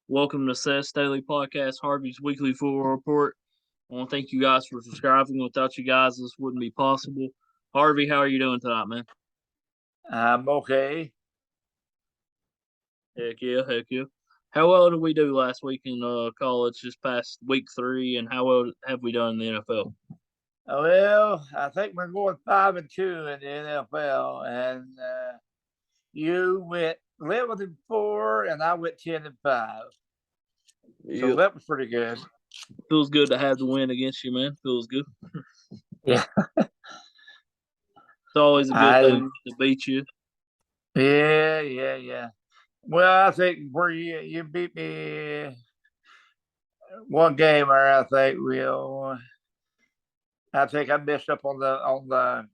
Welcome to Seth's Daily Podcast, Harvey's Weekly Football Report. I want to thank you guys for subscribing. Without you guys, this wouldn't be possible. Harvey, how are you doing tonight, man? I'm okay. Heck yeah, heck yeah. How well did we do last week in college, just past week 3, and how well have we done in the NFL? Well, I think we're going 5-2 in the NFL, and you went 11-4, and I went 10-5. So Yep. that was pretty good. Feels good to have the win against you, man. Feels good. Yeah, It's always a good thing to beat you. yeah. Well, I think where you beat me one game, or I think I messed up on the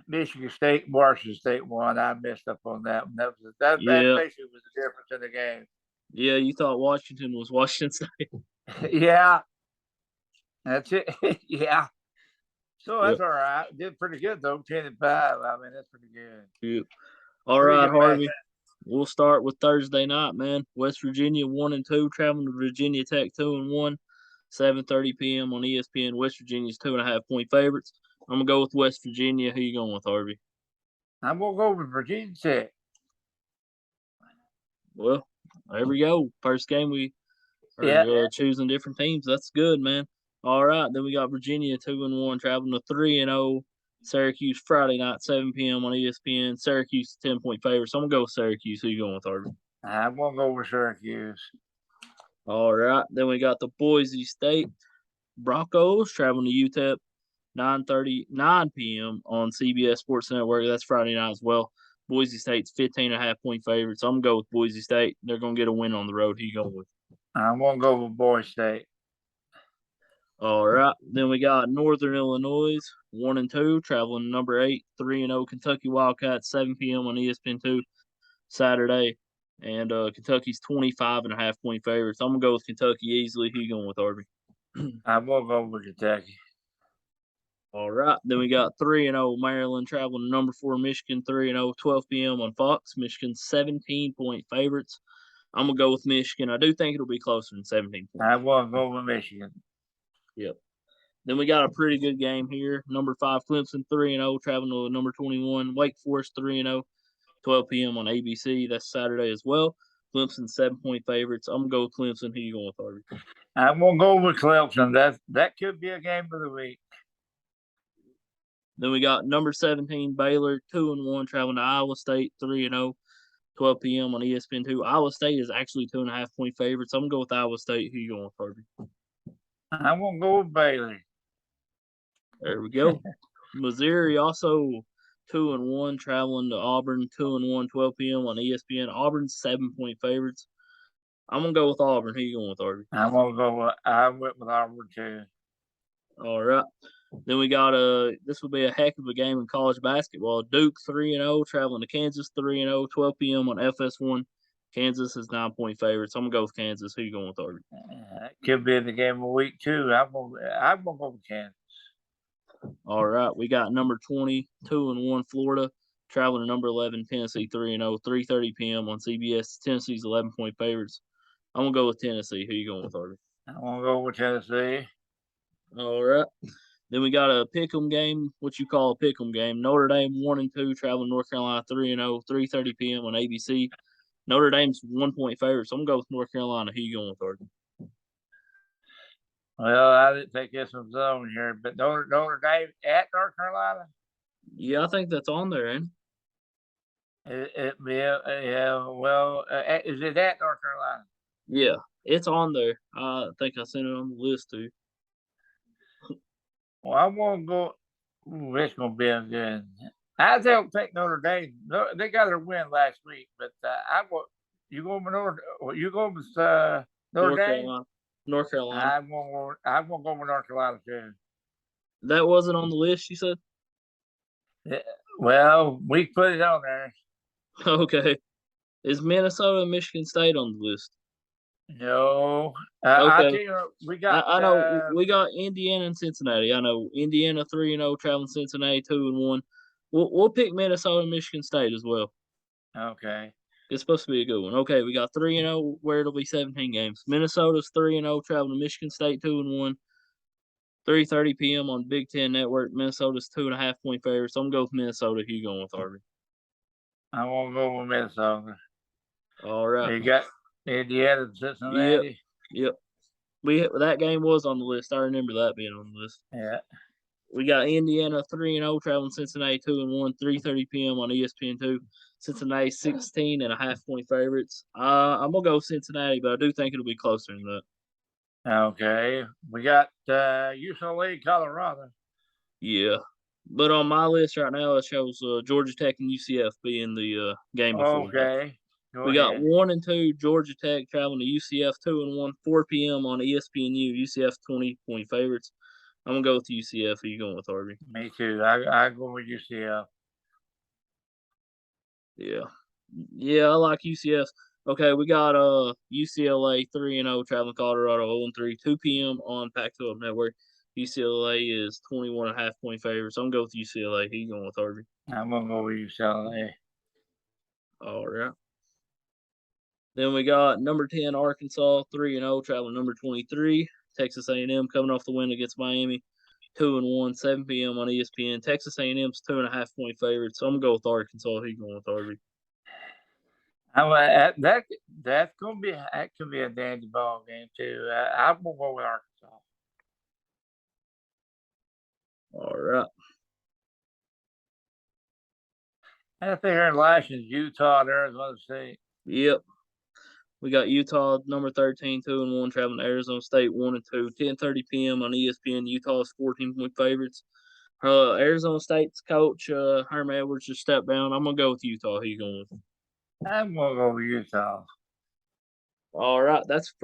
Michigan State, Washington State one. I messed up on that one. That Yeah, basically was the difference in the game. yeah. You thought Washington was Washington State. Yeah, that's it. Yeah. So Yep. that's all right. Did pretty good though. 10-5. I mean, that's pretty good. Yep. All Pretty right, good match. Harvey. We'll start with Thursday night, man. West Virginia 1-2, traveling to Virginia Tech 2-1, 7:30 p.m. on ESPN. West Virginia's 2.5 point favorites. I'm gonna go with West Virginia. Who you going with, Harvey? I'm gonna go with Virginia Tech. Well, there we go. First game we are choosing different teams. That's good, man. All right, then we got Virginia 2-1, traveling to 3-0. Syracuse Friday night, 7 p.m. on ESPN. Syracuse 10-point favorites. So I'm gonna go with Syracuse. Who you going with, Harvey? I'm gonna go with Syracuse. All right. Then we got the Boise State Broncos traveling to UTEP 9 p.m. on CBS Sports Network. That's Friday night as well. Boise State's 15.5 point favorites. I'm going to go with Boise State. They're going to get a win on the road. Who you going with? I'm gonna go with Boise State. All right. Then we got Northern Illinois 1-2 traveling to number 8, 3-0 Kentucky Wildcats 7 p.m. on ESPN2 Saturday. And Kentucky's 25.5 point favorites. I'm going to go with Kentucky easily. Who you going with, Harvey? I'm gonna go with Kentucky. All right. Then we got 3-0 Maryland traveling to number 4 Michigan 3-0, 12 p.m. on Fox. Michigan 17-point favorites. I'm gonna go with Michigan. I do think it'll be closer than 17 points. I'm gonna go with Michigan. Yep. Then we got a pretty good game here. Number 5 Clemson 3-0 traveling to number 21 Wake Forest 3-0, 12 p.m. on ABC. That's Saturday as well. Clemson 7-point favorites. I'm gonna go with Clemson. Who you going with, Harvey? I'm gonna go with Clemson. That could be a game of the week. Then we got number 17 Baylor 2-1 traveling to Iowa State 3-0, 12 p.m. on ESPN2. Iowa State is actually 2.5 point favorites. I'm gonna go with Iowa State. Who you going with, Harvey? I'm gonna go with Baylor. There we go. Missouri also 2-1 traveling to Auburn 2-1, 12 p.m. on ESPN. Auburn's 7-point favorites. I'm gonna go with Auburn. Who you going with, Harvey? I went with Auburn too. All right. Then we got this will be a heck of a game in college basketball. Duke 3-0 traveling to Kansas 3-0, 12 p.m. on FS1. Kansas is 9-point favorites. I'm gonna go with Kansas. Who you going with, Harvey? Could be the game of the week too. I'm gonna go with Kansas. All right, we got number 20, 2-1 Florida traveling to number 11 Tennessee 3-0, 3:30 p.m. on CBS. Tennessee's 11-point favorites. I'm gonna go with Tennessee. Who you going with, Harvey? I'm gonna go with Tennessee. All right. Then we got a pick'em game, what you call a pick'em game. Notre Dame 1-2 traveling North Carolina 3-0, 3:30 p.m. on ABC. Notre Dame's 1-point favorites. I'm gonna go with North Carolina. Who you going with, Harvey? Well, I didn't think this was on here, but Notre Dame at North Carolina. Yeah, I think that's on there, ain't Yeah. Well, is it at North Carolina? Yeah, it's on there. I think I sent it on the list too. Well, I'm gonna go. Ooh, it's gonna be a good. I don't think Notre Dame. No, they got their win last week, but I go. You going with You going with Notre North Dame? Carolina. North Carolina. I'm gonna go with North Carolina too. That wasn't on the list, you said? Yeah, well, we put it on there. Okay. Is Minnesota and Michigan State on the list? No. Okay. I'll tell you, we got. I know we got Indiana and Cincinnati. I know Indiana 3-0 traveling Cincinnati 2-1. We'll pick Minnesota and Michigan State as well. Okay. It's supposed to be a good one. Okay, we got 3-0 where it'll be 17 games. Minnesota's 3-0 traveling to Michigan State 2-1. 3:30 p.m. on Big Ten Network. Minnesota's 2.5 point favorites. I'm gonna go with Minnesota. Who you going with, Harvey? I won't go with Minnesota. All right. You got Indiana and Yep. Cincinnati. Yep. That game was on the list. I remember that being on the list. Yeah. We got Indiana 3-0 traveling Cincinnati 2-1. 3:30 p.m. on ESPN2. Cincinnati 16.5 point favorites. I'm gonna go Cincinnati, but I do think it'll be closer than that. Okay. We got UCLA, Colorado. Yeah. But on my list right now, it shows Georgia Tech and UCF being the game before that. Okay. Go We got ahead. 1 and 2 Georgia Tech traveling to UCF 2-1, 4 p.m. on ESPNU. UCF 20-point favorites. I'm gonna go with UCF. Who you going with, Harvey? Me too. I go with UCF. Yeah, yeah, I like UCF. Okay, we got UCLA 3-0 traveling Colorado 0-3, 2 p.m. on Pac-12 Network. UCLA is 21.5 point favorites. I'm gonna go with UCLA. Who you going with, Harvey? I'm gonna go with UCLA. All right. Then we got number 10 Arkansas 3-0 traveling number 23 Texas A&M coming off the win against Miami 2-1 7 p.m. on ESPN. Texas A&M's 2.5 point favorite, so I'm gonna go with Arkansas. Who you going with, Harvey? That's gonna be a dandy ball game too. I will go with Arkansas. All right. I think they're in License, Utah, and Arizona State. Yep. We got Utah number 13 2-1 traveling to Arizona State 1-2 10:30 p.m. on ESPN. Utah's 14-point favorites. Arizona State's coach Herman Edwards just stepped down. I'm gonna go with Utah. Who you going with? I'm gonna go with Utah. All right, that's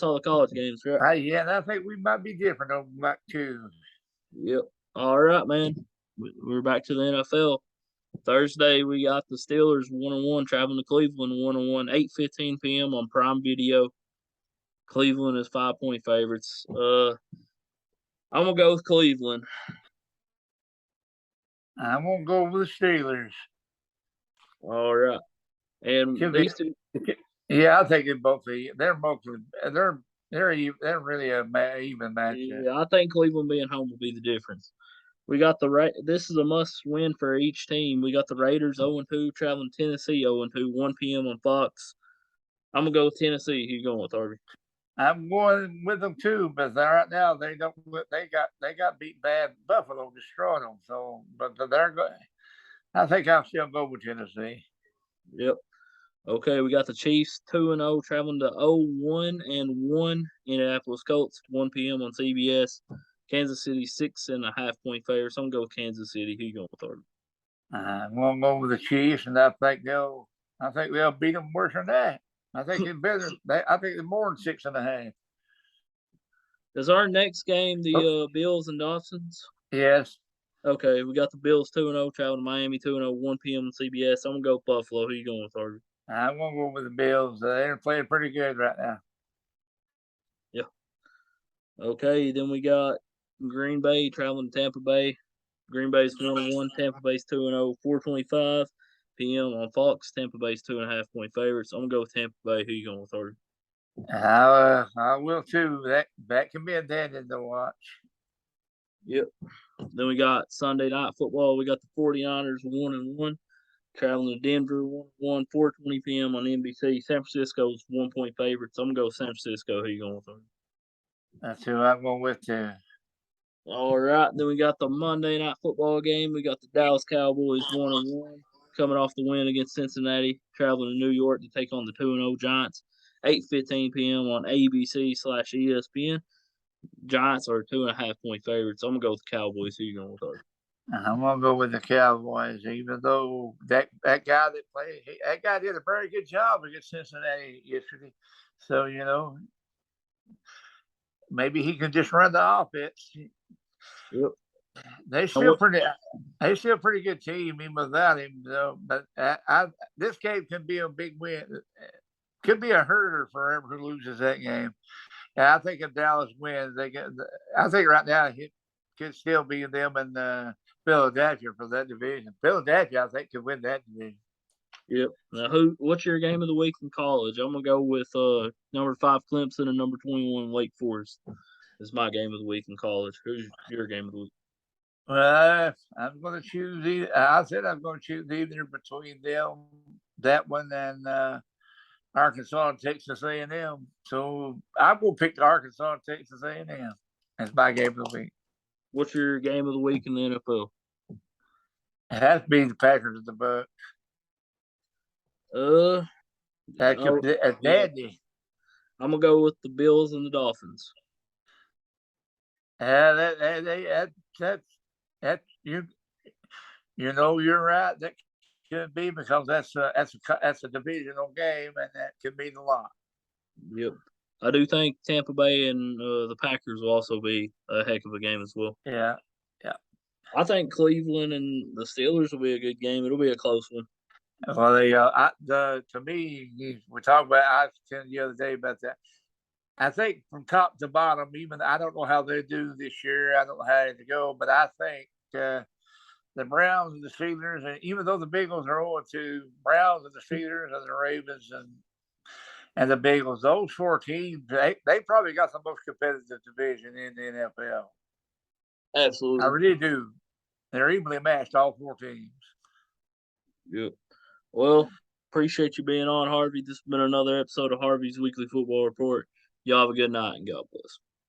all the college games, right? Yeah, and I think we might be different over back too. Yep. All right, man. We're back to the NFL. Thursday, we got the Steelers 1-1 traveling to Cleveland 1-1, 8:15 p.m. on Prime Video. Cleveland is 5-point favorites. I'm gonna go with Cleveland. I'm gonna go with the Steelers. All right, and these two. Yeah, I'll take it both. They're really a even matchup. Yeah, I think Cleveland being home will be the difference. We got This is a must win for each team. We got the Raiders 0-2 traveling Tennessee 0-2, 1 p.m. on Fox. I'm gonna go with Tennessee. Who you going with, Harvey? I'm going with them too, but right now they don't. They got beat bad. Buffalo destroyed them. So, but they're good. I think I'll still go with Tennessee. Yep. Okay, we got the Chiefs 2-0 traveling to 0-1 Indianapolis Colts 1 p.m. on CBS. Kansas City 6.5 point favorites. I'm gonna go with Kansas City. Who you going with, Harvey? I'm gonna go with the Chiefs, and I think they'll beat them worse than that. I think they're better. I think they're more than 6.5. Is our next game the Bills and Dolphins? Yes. Okay, we got the Bills 2-0 traveling to Miami 2-0 1 p.m. on CBS. I'm gonna go with Buffalo. Who you going with, Harvey? I'm gonna go with the Bills. They're playing pretty good right now. Yeah. Okay, then we got Green Bay traveling to Tampa Bay. Green Bay's 1-1. Tampa Bay's 2-0. 4:25 p.m. on Fox. Tampa Bay's 2.5 point favorites. I'm gonna go with Tampa Bay. Who you going with, Harvey? I will too. That can be a dandy to watch. Yep. Then we got Sunday Night Football. We got the 49ers 1-1 traveling to Denver 1-1, 4:20 p.m. on NBC. San Francisco's 1 point favorites. I'm gonna go San Francisco. Who you going with? That's who I'm going with too. All right. Then we got the Monday Night Football game. We got the Dallas Cowboys 1-1 coming off the win against Cincinnati, traveling to New York to take on the 2-0 Giants. 8:15 p.m. on ABC/ESPN. Giants are 2.5 point favorites. I'm gonna go with the Cowboys. Who you going with? I'm gonna go with the Cowboys, even though that guy that guy did a very good job against Cincinnati yesterday. So maybe he can just run the offense. Yep. They still pretty good team even without him. Though, but this game can be a big win. Could be a herder for whoever who loses that game. And I think if Dallas wins, I think right now it could still be them and Philadelphia for that division. Philadelphia, I think, could win that division. Yep. Now, what's your game of the week in college? I'm gonna go with number 5 Clemson and number 21 Wake Forest. Is my game of the week in college. Who's your game of the week? Well, I'm going to choose either. I said I'm going to choose either between them, that one, and Arkansas and Texas A&M. So I'm going to pick Arkansas and Texas A&M as my game of the week. What's your game of the week in the NFL? It has to be the Packers and the Bucks. That could be a daddy. I'm gonna go with the Bills and the Dolphins. Yeah, that you know you're right. That could be because that's a divisional game, and that could mean a lot. Yep. I do think Tampa Bay and the Packers will also be a heck of a game as well. Yeah. I think Cleveland and the Steelers will be a good game. It'll be a close one. Well, to me, we talked about. I was telling you the other day about that. I think from top to bottom, even I don't know how they do this year. I don't know how to go, but I think the Browns and the Steelers, and even though the Bengals are 0-2, Browns and the Steelers and the Ravens and the Bengals, those 4 teams, they probably got the most competitive division in the NFL. Absolutely. I really do. They're evenly matched, all 4 teams. Yep. Well, appreciate you being on, Harvey. This has been another episode of Harvey's Weekly Football Report. Y'all have a good night and God bless.